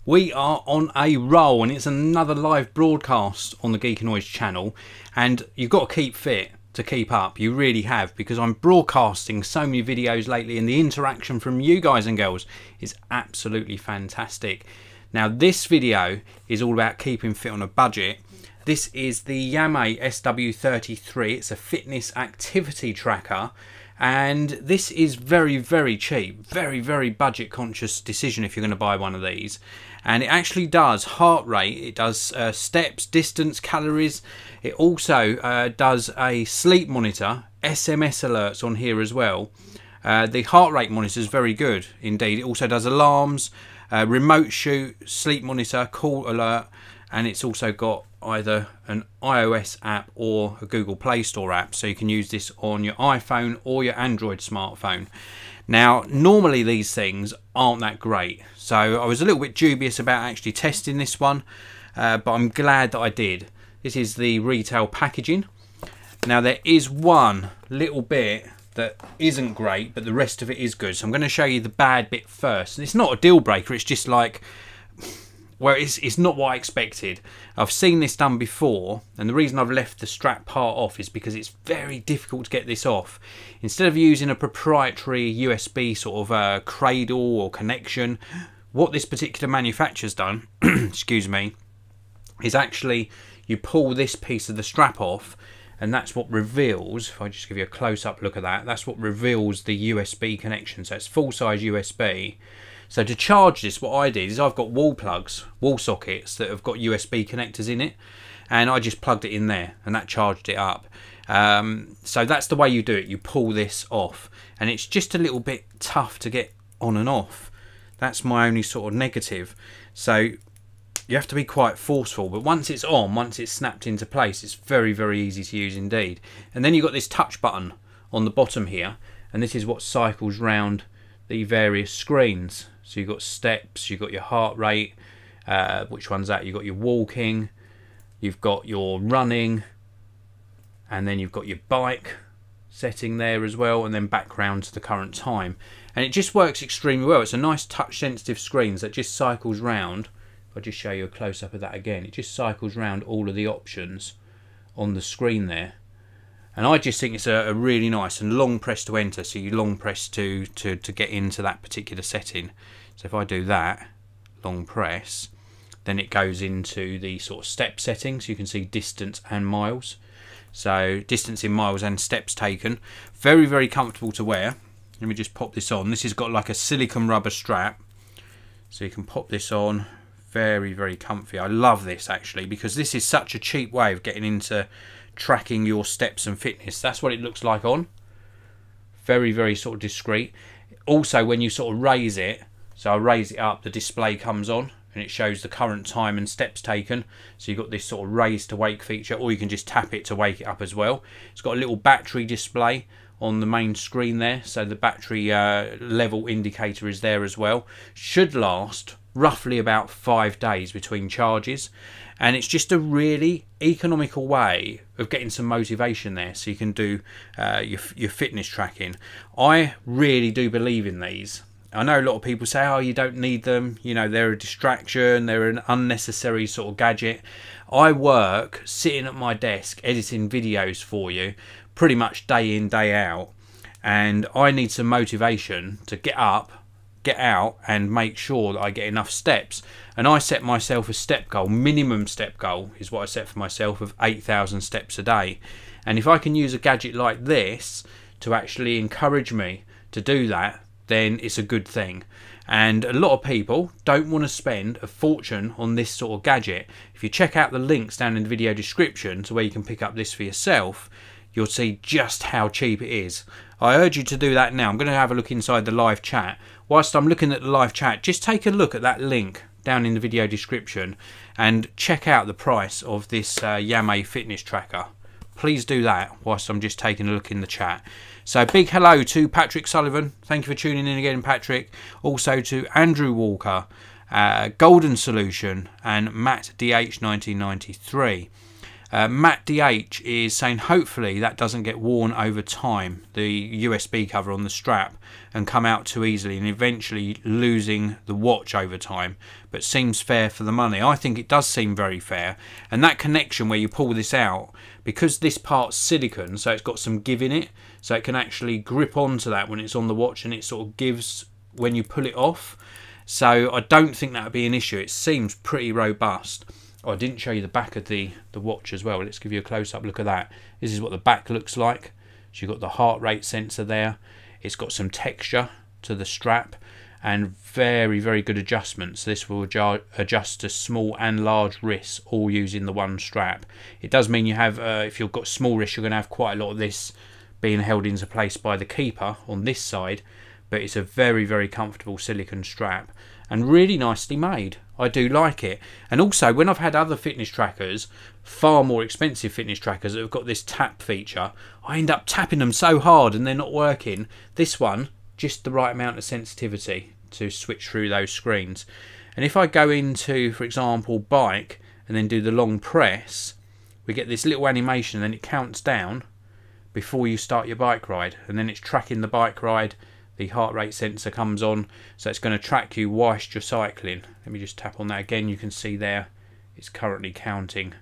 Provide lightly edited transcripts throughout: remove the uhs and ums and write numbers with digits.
We are on a roll and it's another live broadcast on the Geekanoids channel, and you've got to keep fit to keep up. You really have, because I'm broadcasting so many videos lately and the interaction from you guys and girls is absolutely fantastic. Now this video is all about keeping fit on a budget. This is the Yamay SW33. It's a fitness activity tracker, and this is very cheap, very budget conscious decision if you're going to buy one of these. And it actually does heart rate, it does steps, distance, calories. It also does a sleep monitor, SMS alerts on here as well. The heart rate monitor is very good indeed. It also does alarms, remote shoot, sleep monitor, call alert, and it's also got either an iOS app or a Google Play Store app, so you can use this on your iPhone or your Android smartphone. Now normally these things aren't that great, so I was a little bit dubious about actually testing this one, but I'm glad that I did. This is the retail packaging. Now there is one little bit that isn't great, but the rest of it is good, so I'm going to show you the bad bit first. And it's not a deal breaker, it's just like, well, it's not what I expected. I've seen this done before, and the reason I've left the strap part off is because it's very difficult to get this off. Instead of using a proprietary USB sort of cradle or connection, what this particular manufacturer's done, excuse me, is actually you pull this piece of the strap off, and that's what reveals, if I just give you a close-up look at that, that's what reveals the USB connection. So it's full-size USB. So to charge this, what I did is I've got wall plugs, wall sockets that have got USB connectors in it, and I just plugged it in there and that charged it up. So that's the way you do it. You pull this off, and it's just a little bit tough to get on and off. That's my only sort of negative. So you have to be quite forceful, but once it's on, once it's snapped into place, it's very easy to use indeed. And then you've got this touch button on the bottom here, and this is what cycles round the various screens. So you've got steps, you've got your heart rate, which one's that? You've got your walking, you've got your running, and then you've got your bike setting there as well, and then background to the current time. And it just works extremely well. It's a nice touch sensitive screen that just cycles round. I'll just show you a close up of that again. It just cycles round all of the options on the screen there. And I just think it's a really nice, and long press to enter, so you long press to get into that particular setting. So if I do that, long press, then it goes into the sort of step settings. You can see distance and miles. So distance in miles and steps taken. Very comfortable to wear. Let me just pop this on. This has got like a silicone rubber strap, so you can pop this on. Very comfy. I love this actually, because this is such a cheap way of getting into tracking your steps and fitness. That's what it looks like on. Very sort of discreet. Also when you sort of raise it, so I raise it up, the display comes on and it shows the current time and steps taken. So you've got this sort of raise to wake feature, or you can just tap it to wake it up as well. It's got a little battery display on the main screen there, so the battery level indicator is there as well. Should last roughly about 5 days between charges, and it's just a really economical way of getting some motivation there, so you can do your fitness tracking. I really do believe in these. I know a lot of people say, oh, you don't need them, you know, they're a distraction, they're an unnecessary sort of gadget. I work sitting at my desk editing videos for you pretty much day in, day out, and I need some motivation to get up, get out, and make sure that I get enough steps. And I set myself a step goal, minimum step goal is what I set for myself, of 8,000 steps a day. And if I can use a gadget like this to actually encourage me to do that, then it's a good thing. And a lot of people don't want to spend a fortune on this sort of gadget. If you check out the links down in the video description to where you can pick up this for yourself, you'll see just how cheap it is. I urge you to do that now. I'm going to have a look inside the live chat. Whilst I'm looking at the live chat, just take a look at that link down in the video description and check out the price of this Yamay Fitness Tracker. Please do that whilst I'm just taking a look in the chat. So big hello to Patrick Sullivan. Thank you for tuning in again, Patrick. Also to Andrew Walker, Golden Solution, and Matt DH1993. Matt DH is saying hopefully that doesn't get worn over time, the USB cover on the strap, and come out too easily and eventually losing the watch over time, but seems fair for the money. I think it does seem very fair, and that connection where you pull this out, because this part's silicone, so it's got some give in it, so it can actually grip onto that when it's on the watch, and it sort of gives when you pull it off. So I don't think that would be an issue. It seems pretty robust. Oh, I didn't show you the back of the watch as well. Let's give you a close-up look at that. This is what the back looks like. So you've got the heart rate sensor there. It's got some texture to the strap and very, very good adjustments. This will adjust to small and large wrists, all using the one strap. It does mean you have, if you've got small wrists, you're going to have quite a lot of this being held into place by the keeper on this side, but it's a very, very comfortable silicone strap and really nicely made. I do like it. And also, when I've had other fitness trackers, far more expensive fitness trackers that have got this tap feature, I end up tapping them so hard and they're not working. This one, just the right amount of sensitivity to switch through those screens. And if I go into, for example, bike and then do the long press, we get this little animation and then it counts down before you start your bike ride, and then it's tracking the bike ride. The heart rate sensor comes on, so it's going to track you whilst you're cycling. Let me just tap on that again. You can see there it's currently counting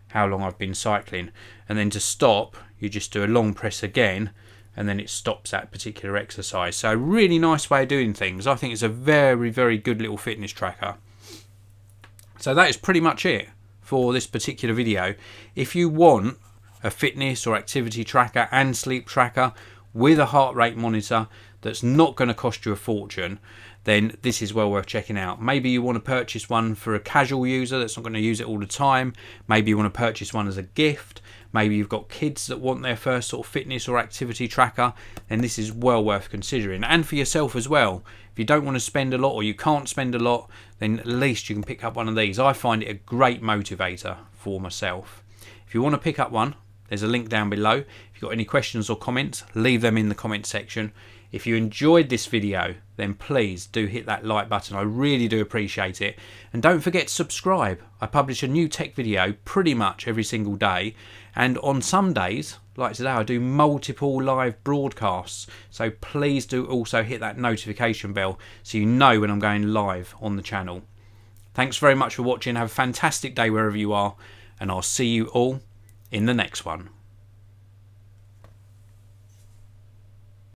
how long I've been cycling, and then to stop you just do a long press again and then it stops that particular exercise. So really nice way of doing things. I think it's a very, very good little fitness tracker. So that is pretty much it for this particular video. If you want a fitness or activity tracker and sleep tracker with a heart rate monitor that's not going to cost you a fortune, then this is well worth checking out. Maybe you want to purchase one for a casual user that's not going to use it all the time. Maybe you want to purchase one as a gift. Maybe you've got kids that want their first sort of fitness or activity tracker, then this is well worth considering. And for yourself as well. If you don't want to spend a lot or you can't spend a lot, then at least you can pick up one of these. I find it a great motivator for myself. If you want to pick up one, there's a link down below. If you've got any questions or comments, leave them in the comment section. If you enjoyed this video, then please do hit that like button. I really do appreciate it. And don't forget to subscribe. I publish a new tech video pretty much every single day. And on some days, like today, I do multiple live broadcasts. So please do also hit that notification bell so you know when I'm going live on the channel. Thanks very much for watching. Have a fantastic day wherever you are. And I'll see you all in the next one.